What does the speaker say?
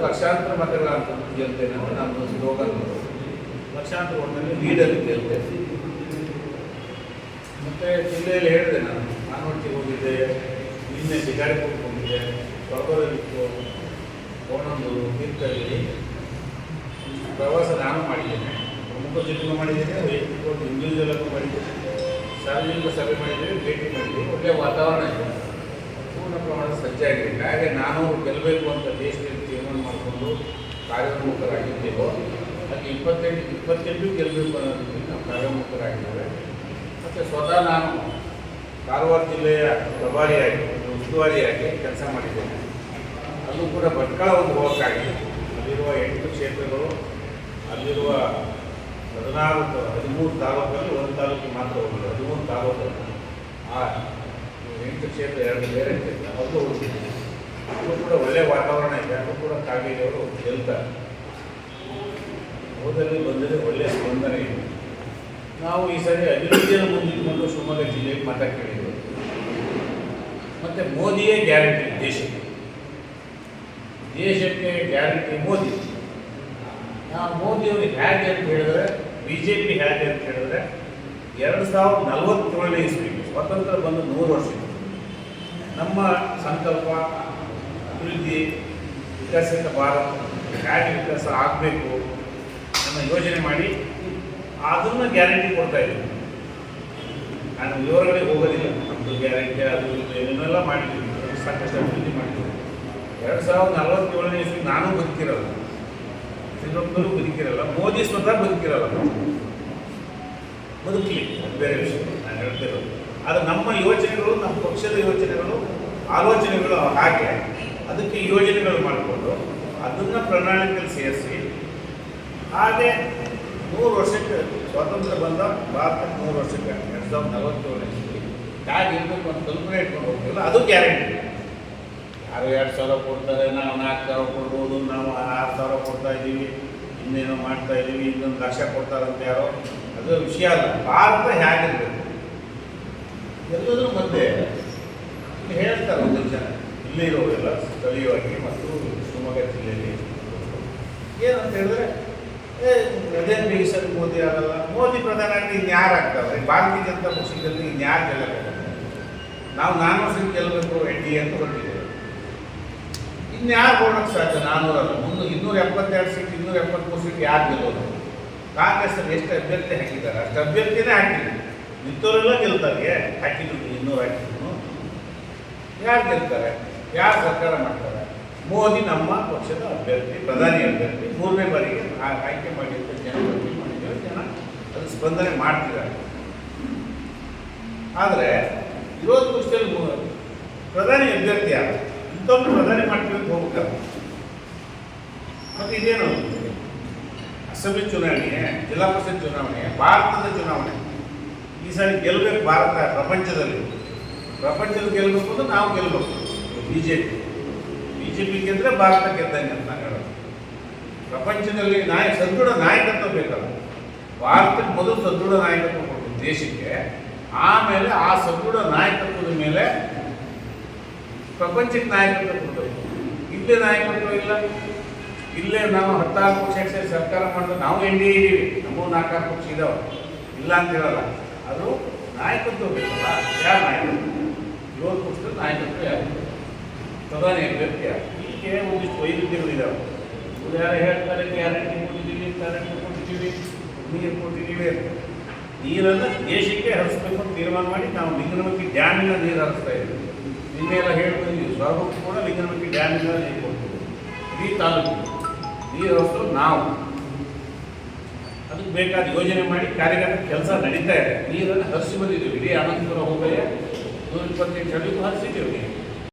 ಲಕ್ಷಾಂತರ ಮತಗಳ ಅಂತ ಗೆಲ್ತೇನೆ ಅಂದರೆ ನಮ್ಮದು ಸ್ಲೋಗನ್. ಲಕ್ಷಾಂತರ ಓಟ್ನಲ್ಲಿ ಲೀಡರ್ ಗೆಲ್ತೇನೆ. ಮತ್ತು ಜಿಲ್ಲೆಯಲ್ಲಿ ಹೇಳಿದೆ, ನಾನು ಒಟ್ಟಿಗೆ ಹೋಗಿದ್ದೆ, ನಿನ್ನೆ ಶಿಕಾರಿಪುರಕ್ಕೆ ಹೋಗಿದ್ದೆ, ಕೊರಬರವಿತ್ತು, ಕೋಣಂದೂರು, ತೀರ್ಥಹಳ್ಳಿ ಪ್ರವಾಸ ನಾನು ಮಾಡಿದ್ದೇನೆ. ಪ್ರಮುಖ ಜಿಲ್ಲೆಗೂ ಮಾಡಿದ್ದೇನೆ, ವೈಯಕ್ತಿಕ ಇಂಡಿವಿಜುವಲ್ ಮಾಡಿದ್ದೇನೆ, ಸಾರ್ವಜನಿಕ ಸಭೆ ಮಾಡಿದ್ದೇವೆ, ಭೇಟಿ ಮಾಡಿದ್ದೀವಿ. ಒಳ್ಳೆಯ ವಾತಾವರಣ ಇದೆ, ಪೂರ್ಣ ಪ್ರಮಾಣದ ಸಜ್ಜಾಗಿದೆ. ಹಾಗೆ ನಾನು ಗೆಲ್ಲಬೇಕು ಅಂತ ದೇಶದಲ್ಲಿ ತೀರ್ಮಾನ ಮಾಡಿಕೊಂಡು ಕಾರ್ಯೋನ್ಮುಖರಾಗಿದ್ದೇವೋ ಹಾಗೆ 28 ಗೆಲ್ಲಬೇಕು ಅನ್ನೋದಕ್ಕೆ ನಾವು ಕಾರ್ಯೋನ್ಮುಖರಾಗಿದ್ದೇವೆ. ಮತ್ತು ಸ್ವತಃ ನಾನು ಕಾರವಾರ ಜಿಲ್ಲೆಯ ಪ್ರಭಾರಿಯಾಗಿ ಉಸ್ತುವಾರಿಯಾಗಿ ಕೆಲಸ ಮಾಡಿದ್ದೇನೆ. ಅಲ್ಲೂ ಕೂಡ ಭಟ್ಕಳ ಒಂದು ಹೋಗಕ್ಕಾಗಿದೆ. ಅಲ್ಲಿರುವ 8 ಕ್ಷೇತ್ರಗಳು, ಅಲ್ಲಿರುವ 13 ತಾಲೂಕಲ್ಲಿ ಒಂದು ತಾಲೂಕಿಗೆ ಮಾತ್ರ ಹೋಗಿಲ್ಲ, 13 ತಾಲೂಕಲ್ಲಿ ಆ 8 ಕ್ಷೇತ್ರ 2 ಬೇರೆ ಕ್ಷೇತ್ರ ಅದು ಹೋಗಿದ್ದೀನಿ. ಅದು ಕೂಡ ಒಳ್ಳೆಯ ವಾತಾವರಣ ಇದೆ. ಅದು ಕೂಡ ಕಾಗೇರಿಯವರು ಗೆಲ್ತಾರೆ. ಹೋದಲ್ಲಿ ಬಂದರೆ ಒಳ್ಳೆಯ ಸ್ಪಂದನೆ ಇದೆ. ನಾವು ಈ ಸರಿ ಅಭಿವೃದ್ಧಿಯನ್ನು ಮುಂದಿಟ್ಟುಕೊಂಡು ಶಿವಮೊಗ್ಗ ಜಿಲ್ಲೆಗೆ ಮತ ಕೇಳಿದ್ದೇವೆ. ಮತ್ತು ಮೋದಿಯೇ ಗ್ಯಾರಂಟಿ ದೇಶಕ್ಕೆ ಗ್ಯಾರಂಟಿ ಮೋದಿ. ನಾವು ಮೋದಿಯವ್ರಿಗೆ ಹೇಗೆ ಅಂತ ಹೇಳಿದ್ರೆ, BJP ಹೇಗೆ ಅಂತ ಹೇಳಿದ್ರೆ, 2047ನೇ ಇಸ್ವಿಗೆ ಸ್ವತಂತ್ರ ಬಂದು 100 ವರ್ಷ. ನಮ್ಮ ಸಂಕಲ್ಪ ಅಭಿವೃದ್ಧಿ, ವಿಕಸಿತ ಭಾರತ ಹೇಗೆ ವಿಕಾಸ ಆಗಬೇಕು ಅನ್ನೋ ಯೋಜನೆ ಮಾಡಿ ಅದನ್ನು ಗ್ಯಾರಂಟಿ ಕೊಡ್ತಾ ಇದ್ದೀವಿ. ನಾನು ವಿವರಗಳಿಗೆ ಹೋಗೋದಿಲ್ಲ. ನಮ್ಮದು ಗ್ಯಾರಂಟಿ ಅದು ಏನೆಲ್ಲ ಮಾಡಿದ್ದೀವಿ, ಸಾಕಷ್ಟು ಅಭಿವೃದ್ಧಿ ಮಾಡಿದ್ದೀವಿ. 2047ನೇ ಇಸ್ವಿಗೆ ನಾನು ಬದುಕಿರಲ್ಲ, ಶ್ರೀರಂಗರು ಬದುಕಿರಲ್ಲ, ಮೋದಿ ಸ್ವತಃ ಬದುಕಿರಲ್ಲ. ಬದುಕಲಿ, ಅದು ಬೇರೆ ವಿಷಯ, ನಾನು ಹೇಳ್ತಿರೋದು. ಆದರೆ ನಮ್ಮ ಯೋಚನೆಗಳು, ನಮ್ಮ ಪಕ್ಷದ ಯೋಚನೆಗಳು, ಆಲೋಚನೆಗಳು ಹಾಗೆ ಅದಕ್ಕೆ ಯೋಜನೆಗಳು ಮಾಡಿಕೊಂಡು ಅದನ್ನು ಪ್ರಣಾಳಿಕೆಯಲ್ಲಿ ಸೇರಿಸಿ ಹಾಗೆ 100 ವರ್ಷಕ್ಕೆ ಸ್ವಾತಂತ್ರ್ಯ ಬಂದ ಭಾರತಕ್ಕೆ 100 ವರ್ಷಕ್ಕೆ 2047 ಹೇಗೆ ಇರಬೇಕು ಅಂತ ಕಲ್ಪನೆ ಇಟ್ಕೊಂಡು ಹೋಗ್ತಿಲ್ಲ. ಅದು ಗ್ಯಾರಂಟಿ. ಯಾರು 2,000 ಕೊಡ್ತಾರೆ, ನಾವು 4,000 ಕೊಡ್ಬೋದು, ನಾವು 6,000 ಕೊಡ್ತಾ ಇದ್ದೀವಿ, ಇನ್ನೇನೋ ಮಾಡ್ತಾ ಇದ್ದೀವಿ, ಇನ್ನೊಂದು 1,00,000 ಕೊಡ್ತಾರಂತ ಯಾರೋ, ಅದು ವಿಷಯ ಅಲ್ಲ. ಭಾರತ ಹೇಗಿರಬೇಕು ಎಲ್ಲದರ ಮಧ್ಯೆ ಹೇಳ್ತಾರೆ ಒಂದು ಜನ ಇಲ್ಲೇ ಇರೋರೆಲ್ಲ ಸ್ಥಳೀಯವಾಗಿ ಮತ್ತು ಶಿವಮೊಗ್ಗ ಜಿಲ್ಲೆಯಲ್ಲಿ ಏನಂತ ಹೇಳಿದ್ರೆ, ಅದೇನು ಈ ಸರಿ ಮೋದಿ ಆಗಲ್ಲ, ಮೋದಿ ಪ್ರಧಾನ ಆಗಲಿ ಇನ್ಯಾರು ಆಗ್ತಾರೆ, ಭಾರತೀಯ ಜನತಾ ಪಕ್ಷದಲ್ಲಿ ಇನ್ಯಾರು ಗೆಲ್ಲಬೇಕು, ನಾವು 4 ವರ್ಷಕ್ಕೆ ಗೆಲ್ಲಬೇಕು NDA ಅಂತ ಹೊರಟಿದ್ದೇವೆ. ಇನ್ಯಾರು ಕೊಡೋಕ್ಕೆ ಸಾಧ್ಯ? 400 ಅಲ್ಲ, 272 ಸೀಟ್, 273 ಸೀಟ್ ಯಾರು ಗೆಲ್ಲೋದು? ಕಾಂಗ್ರೆಸ್ಸಲ್ಲಿ ಎಷ್ಟು ಅಭ್ಯರ್ಥಿ ಹಾಕಿದ್ದಾರೆ ಅಷ್ಟು ಅಭ್ಯರ್ಥಿನೇ ಹಾಕಿದ್ರು. ನಿಂತವರೆಲ್ಲ ಗೆಲ್ತಾರೆ. ಹಾಕಿದ್ರು 200 ಹಾಕಿದ್ರು. ಯಾರು ಗೆಲ್ತಾರೆ? ಯಾರು ಸರ್ಕಾರ ಮಾಡ್ತಾರೆ? ಮೋದಿ ನಮ್ಮ ಪಕ್ಷದ ಅಭ್ಯರ್ಥಿ, ಪ್ರಧಾನಿ ಅಭ್ಯರ್ಥಿ. 3ನೇ ಬಾರಿಗೆ ಆಯ್ಕೆ ಮಾಡಿದ್ದು ಜನ ಮಾಡಿದ್ದೇವೆ. ಜನ ಅದು ಸ್ಪಂದನೆ ಮಾಡ್ತಿದ್ದಾರೆ. ಆದರೆ ವಿರೋಧ ಪಕ್ಷದಲ್ಲಿ ಪ್ರಧಾನಿ ಅಭ್ಯರ್ಥಿ ಯಾರು? ಇಂಥವ್ರು ಪ್ರಧಾನಿ ಮಾಡ್ತೀವಿ ಅಂತ ಹೋಗ್ತಾರೆ. ಮತ್ತು ಇದೇನು ಅಸೆಂಬ್ಲಿ ಚುನಾವಣೆ, ಜಿಲ್ಲಾ ಪರಿಷತ್ ಚುನಾವಣೆ, ಭಾರತದ ಚುನಾವಣೆ. ಈ ಸಾರಿ ಗೆಲ್ಲಬೇಕು ಭಾರತ ಪ್ರಪಂಚದಲ್ಲಿ ಗೆಲ್ಲಬೇಕು ಅಂದ್ರೆ ನಾವು ಗೆಲ್ಲಬೇಕು. BJP ಗೆದ್ದರೆ ಭಾರತ ಗೆದ್ದಂಗೆ ಅಂತ ಹೇಳೋದು. ಪ್ರಪಂಚದಲ್ಲಿ ಸದೃಢ ನಾಯಕತ್ವ ಬೇಕಲ್ಲ. ಭಾರತಕ್ಕೆ ಮೊದಲು ಸದೃಢ ನಾಯಕತ್ವ ಕೊಟ್ಟು ದೇಶಕ್ಕೆ, ಆಮೇಲೆ ಆ ಸದೃಢ ನಾಯಕತ್ವದ ಮೇಲೆ ಪ್ರಪಂಚಕ್ಕೆ ನಾಯಕತ್ವ ಕೊಡಬೇಕು. ಇಲ್ಲೇ ನಾಯಕತ್ವ ಇಲ್ಲ. ಇಲ್ಲೇ ನಾವು 16 ಪಕ್ಷ ಸೇರಿ ಸರ್ಕಾರ ಮಾಡಿದ್ರೆ ನಾವು NDA ಇದ್ದೀವಿ, ನಮಗೂ 4 ಪಕ್ಷ ಇದ್ದಾವೆ, ಇಲ್ಲ ಅಂತ ಹೇಳಲ್ಲ. ಅದು ನಾಯಕತ್ವ ಬೇಕಲ್ಲ. ಯಾರು ನಾಯಕತ್ವ? ವಿರೋಧ ಪಕ್ಷದ ನಾಯಕತ್ವ ಯಾರು? ಪ್ರಧಾನಿ ಅಭ್ಯರ್ಥಿ ಯಾರು? ಹೀಗೆ ಒಂದಿಷ್ಟು ವೈರುಧ್ಯಗಳಿದ್ದಾವೆ. ಯಾರು ಹೇಳ್ತಾರೆ ಗ್ಯಾರಂಟಿ ಕೊಟ್ಟಿದ್ದೀವಿ, ಕರೆಂಟ್ ಕೊಟ್ಟಿದ್ದೀವಿ, ನೀರು ಕೊಟ್ಟಿದ್ದೀವಿ. ನೀರನ್ನು ದೇಶಕ್ಕೆ ಹರಿಸ್ಬೇಕು ಅಂತ ತೀರ್ಮಾನ ಮಾಡಿ ನಾವು ಲಿಂಗನಮಕ್ಕಿ ಡ್ಯಾಮಿನ ನೀರು ಹರಿಸ್ತಾ ಇದ್ದೀವಿ. ನಿನ್ನೆಲ್ಲ ಹೇಳ್ತಿದ್ದೀವಿ, ಸ್ವರ್ಗಕ್ಕೂ ಕೂಡ ಲಿಂಗನಮಕ್ಕಿ ಡ್ಯಾಮಿನ ನೀರು ಕೊಡ್ತೀವಿ. ಇಡೀ ತಾಲೂಕು ನೀರು ಹರಿಸೋದು ನಾವು. ಅದಕ್ಕೆ ಬೇಕಾದ ಯೋಜನೆ ಮಾಡಿ ಕಾರ್ಯಗತ ಕೆಲಸ ನಡೀತಾ ಇದೆ. ನೀರನ್ನು ಹರಿಸಿ ಬಂದಿದ್ದೀವಿ. ಇಡೀ ಅನಂತಪುರ ಹೋಬಳಿಯ 128 ಹಳ್ಳಿಗೂ ಹರಿಸಿದ್ದೀವಿ.